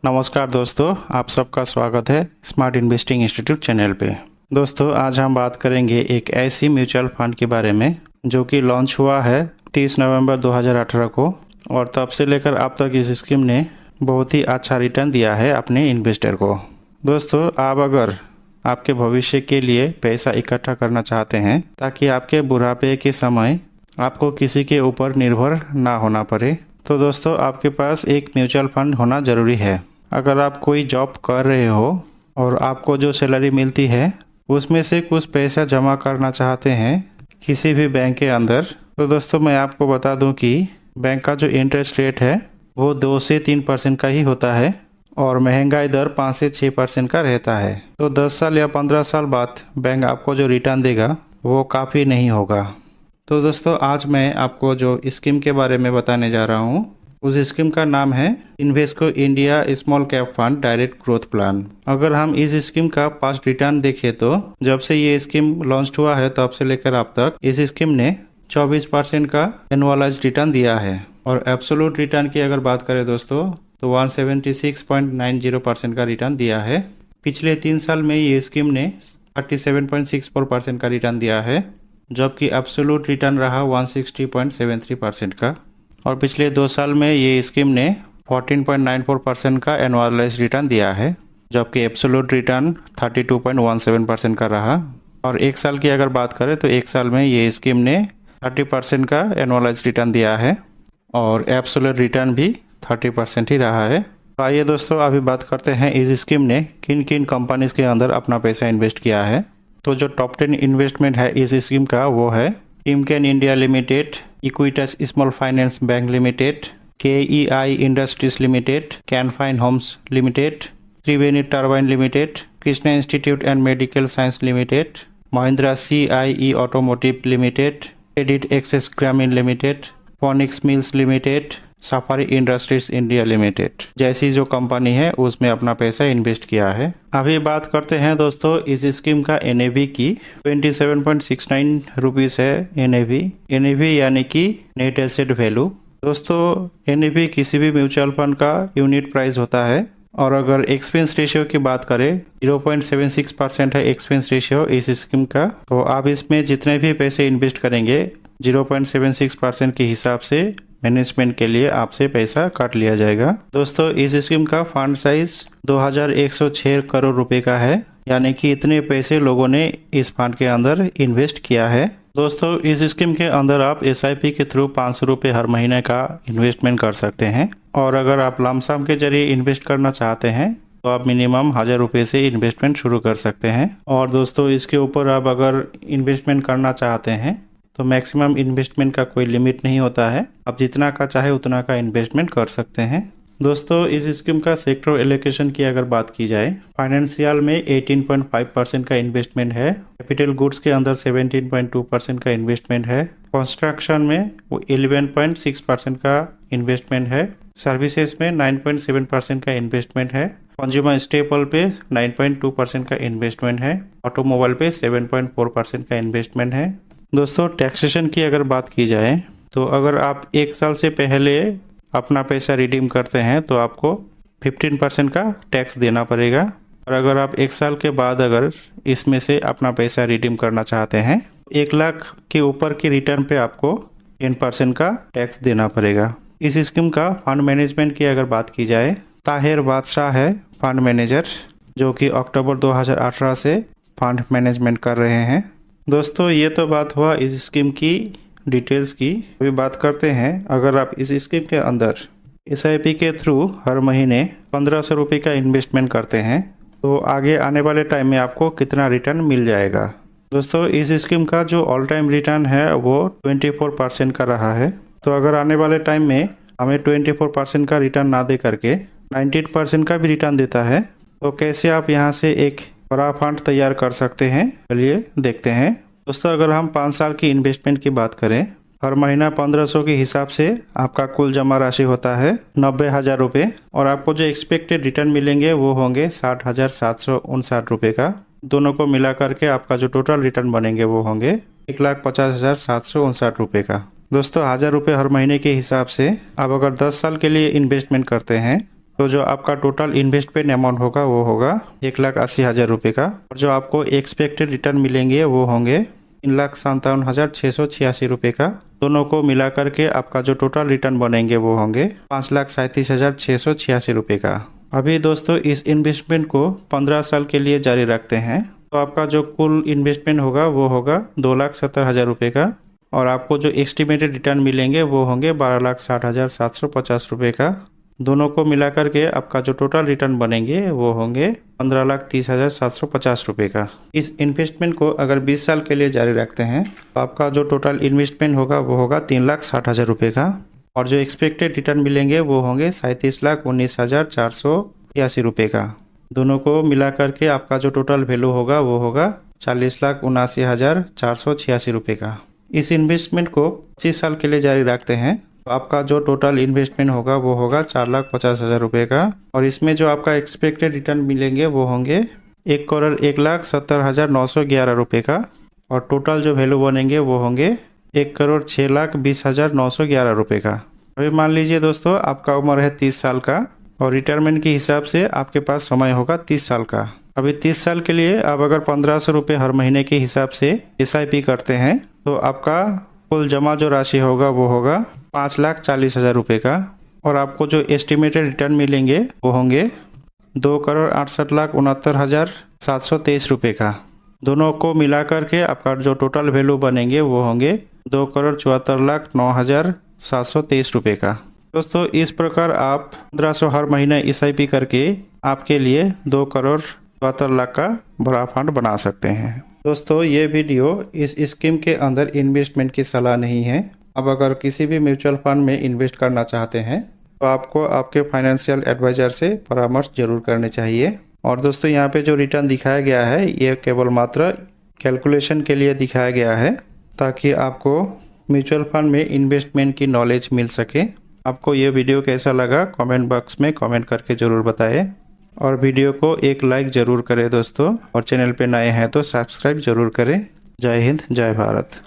नमस्कार दोस्तों, आप सबका स्वागत है स्मार्ट इन्वेस्टिंग इंस्टीट्यूट चैनल पे। दोस्तों, आज हम बात करेंगे एक ऐसी म्यूचुअल फंड के बारे में जो कि लॉन्च हुआ है 30 नवंबर 2018 को, और तब से लेकर अब तक इस स्कीम ने बहुत ही अच्छा रिटर्न दिया है अपने इन्वेस्टर को। दोस्तों, आप अगर आपके भविष्य के लिए पैसा इकट्ठा करना चाहते हैं ताकि आपके बुढ़ापे के समय आपको किसी के ऊपर निर्भर ना होना पड़े, तो दोस्तों आपके पास एक म्यूचुअल फंड होना ज़रूरी है। अगर आप कोई जॉब कर रहे हो और आपको जो सैलरी मिलती है उसमें से कुछ पैसा जमा करना चाहते हैं किसी भी बैंक के अंदर, तो दोस्तों मैं आपको बता दूं कि बैंक का जो इंटरेस्ट रेट है वो 2 से 3% का ही होता है और महंगाई दर 5 से 6% का रहता है। तो 10 साल या 15 साल बाद बैंक आपको जो रिटर्न देगा वो काफ़ी नहीं होगा। तो दोस्तों, आज मैं आपको जो स्कीम के बारे में बताने जा रहा हूँ उस स्कीम का नाम है Invesco India small cap fund direct growth plan. अगर हम इस स्कीम का पास्ट रिटर्न देखें तो जब से ये स्कीम लॉन्च हुआ है तब से लेकर अब तक इस स्कीम ने 24% का एनुअलाइज्ड रिटर्न दिया है, और एब्सोल्यूट रिटर्न की अगर बात करें दोस्तों तो 176.90% का रिटर्न दिया है। पिछले 3 साल में ये स्कीम ने 37.64% का रिटर्न दिया है, जबकि एब्सोल्यूट रिटर्न रहा 160.73% का, और पिछले 2 साल में ये स्कीम ने 14.94% का एनुअलाइज्ड रिटर्न दिया है, जबकि एब्सोल्यूट रिटर्न 32.17% का रहा। और 1 साल की अगर बात करें तो 1 साल में ये स्कीम ने 30% का एनुअलाइज्ड रिटर्न दिया है और एब्सोल्यूट रिटर्न भी 30% ही रहा है। तो आइए दोस्तों, अभी बात करते हैं इस स्कीम ने किन किन कंपनीज के अंदर अपना पैसा इन्वेस्ट किया है। तो जो टॉप 10 इन्वेस्टमेंट है इस स्कीम का वो है Timken India limited, Equitas small finance bank limited, KEI industries limited, Can Fin Homes limited, Triveni turbine limited, Krishna institute and medical science limited, Mahindra CIE automotive limited, credit access Grameen limited, Phoenix mills limited, Safari industries India limited जैसी जो company है उसमें अपना पैसा invest किया है। अभी बात करते हैं दोस्तों इस स्कीम का NAV की। 27.69 रुपीज़ है NAV यानी कि नेट एसेट वैल्यू। दोस्तों, NAV किसी भी म्यूचुअल फंड का यूनिट प्राइस होता है, और अगर एक्सपेंस रेशियो की बात करें 0.76% है एक्सपेंस रेशियो इस स्कीम का, तो आप इसमें जितने भी पैसे इन्वेस्ट करेंगे 0.76% के हिसाब से मैनेजमेंट के लिए आपसे पैसा काट लिया जाएगा। दोस्तों, इस स्कीम का फंड साइज 2106 करोड़ रुपए का है, यानी कि इतने पैसे लोगों ने इस फंड के अंदर इन्वेस्ट किया है। दोस्तों, इस स्कीम के अंदर आप SIP के थ्रू 500 रुपये हर महीने का इन्वेस्टमेंट कर सकते हैं, और अगर आप लमसम के जरिए इन्वेस्ट करना चाहते हैं तो आप मिनिमम 1000 रुपये से इन्वेस्टमेंट शुरू कर सकते हैं। और दोस्तों, इसके ऊपर आप अगर इन्वेस्टमेंट करना चाहते हैं तो मैक्सिमम इन्वेस्टमेंट का कोई लिमिट नहीं होता है, आप जितना का चाहे उतना का इन्वेस्टमेंट कर सकते हैं। दोस्तों, इस स्कीम का सेक्टर एलोकेशन की अगर बात की जाए, फाइनेंशियल में 18.5% का इन्वेस्टमेंट है, कैपिटल गुड्स के अंदर 17.2% का इन्वेस्टमेंट है, कंस्ट्रक्शन में वो 11.6% का इन्वेस्टमेंट है, सर्विसेज में 9.7% का इन्वेस्टमेंट है, कंज्यूमर स्टेपल पे 9.2% का इन्वेस्टमेंट है, ऑटोमोबाइल पे 7.4% का इन्वेस्टमेंट है। दोस्तों, टैक्सेशन की अगर बात की जाए तो अगर आप 1 साल से पहले अपना पैसा रिडीम करते हैं तो आपको 15% का टैक्स देना पड़ेगा, और अगर आप 1 साल के बाद अगर इसमें से अपना पैसा रिडीम करना चाहते हैं 1 लाख के ऊपर की रिटर्न पे आपको 10% का टैक्स देना पड़ेगा। इस स्कीम का फंड मैनेजमेंट की अगर बात की जाए, ताहिर बादशाह है फंड मैनेजर, जो कि अक्टूबर 2018 से फंड मैनेजमेंट कर रहे हैं। दोस्तों, ये तो बात हुआ इस स्कीम की डिटेल्स की। अभी बात करते हैं, अगर आप इस स्कीम के अंदर SIP के थ्रू हर महीने 1500 रुपये का इन्वेस्टमेंट करते हैं तो आगे आने वाले टाइम में आपको कितना रिटर्न मिल जाएगा। दोस्तों, इस स्कीम का जो ऑल टाइम रिटर्न है वो 24% का रहा है, तो अगर आने वाले टाइम में हमें 24% का रिटर्न ना दे करके 19% का भी रिटर्न देता है, तो कैसे आप यहाँ से एक बड़ा फंड तैयार कर सकते हैं, चलिए देखते हैं। दोस्तों, अगर हम 5 साल की इन्वेस्टमेंट की बात करें, हर महीना 1500 के हिसाब से आपका कुल जमा राशि होता है 90,000 रुपये, और आपको जो एक्सपेक्टेड रिटर्न मिलेंगे वो होंगे 60,759 रुपये का। दोनों को मिला करके आपका जो टोटल रिटर्न बनेंगे वो होंगे 1,50,759 रुपये का। दोस्तों 1000 रुपये हर महीने के हिसाब से आप अगर 10 साल के लिए इन्वेस्टमेंट करते हैं तो जो आपका टोटल इन्वेस्टमेंट अमाउंट होगा वो होगा 1,80,000 रुपये का, और जो आपको एक्सपेक्टेड रिटर्न मिलेंगे वो होंगे 3,57,686 रुपये का। दोनों को मिला करके आपका जो टोटल रिटर्न बनेंगे वो होंगे 5,37,686 रुपये का। अभी दोस्तों इस इन्वेस्टमेंट को 15 साल के लिए जारी रखते हैं तो आपका जो कुल इन्वेस्टमेंट होगा वो होगा 2,70,000 रुपये का, और आपको जो एस्टिमेटेड रिटर्न मिलेंगे वो होंगे 12,60,750 रुपये का। दोनों को मिला करके आपका जो टोटल रिटर्न बनेंगे वो होंगे 15,30,750 रुपये का। इस इन्वेस्टमेंट को अगर 20 साल के लिए जारी रखते हैं तो आपका जो टोटल इन्वेस्टमेंट होगा वो होगा 3,60,000 रुपये का, और जो एक्सपेक्टेड रिटर्न मिलेंगे वो होंगे 37,19,486 रुपये का। दोनों को मिला करके आपका जो टोटल वैल्यू होगा वो होगा 40,79,486 रुपये का। इस इन्वेस्टमेंट को 25 साल के लिए जारी रखते हैं तो आपका जो टोटल इन्वेस्टमेंट होगा वो होगा 4,50,000 रुपये का, और इसमें जो आपका एक्सपेक्टेड रिटर्न मिलेंगे वो होंगे 1,01,70,911 रुपये का, और टोटल जो वैल्यू बनेंगे वो होंगे 1,06,20,911 रुपये का। अभी मान लीजिए दोस्तों आपका उम्र है 30 साल का, और रिटायरमेंट के हिसाब से आपके पास समय होगा 30 साल का। अभी 30 साल के लिए आप अगर 1,500 रुपये हर महीने के हिसाब से SIP करते हैं तो आपका कुल जमा जो राशि होगा वो होगा 5,40,000 रुपये का, और आपको जो एस्टिमेटेड रिटर्न मिलेंगे वो होंगे 2,68,69,723 रुपये का। दोनों को मिला करके आपका जो टोटल वैल्यू बनेंगे वो होंगे 2,74,09,723 रुपये का। दोस्तों इस प्रकार आप 1,500 हर महीने SIP करके आपके लिए 2,74,00,000 का बड़ा फंड बना सकते हैं। दोस्तों ये वीडियो इस स्कीम के अंदर इन्वेस्टमेंट की सलाह नहीं है। अब अगर किसी भी म्यूचुअल फंड में इन्वेस्ट करना चाहते हैं तो आपको आपके फाइनेंशियल एडवाइज़र से परामर्श जरूर करनी चाहिए। और दोस्तों यहाँ पे जो रिटर्न दिखाया गया है ये केवल मात्र कैलकुलेशन के लिए दिखाया गया है, ताकि आपको म्यूचुअल फंड में इन्वेस्टमेंट की नॉलेज मिल सके। आपको ये वीडियो कैसा लगा कमेंट बॉक्स में कमेंट करके ज़रूर बताएं, और वीडियो को एक लाइक ज़रूर करें दोस्तों, और चैनल पे नए हैं तो सब्सक्राइब ज़रूर करें। जय हिंद, जय भारत।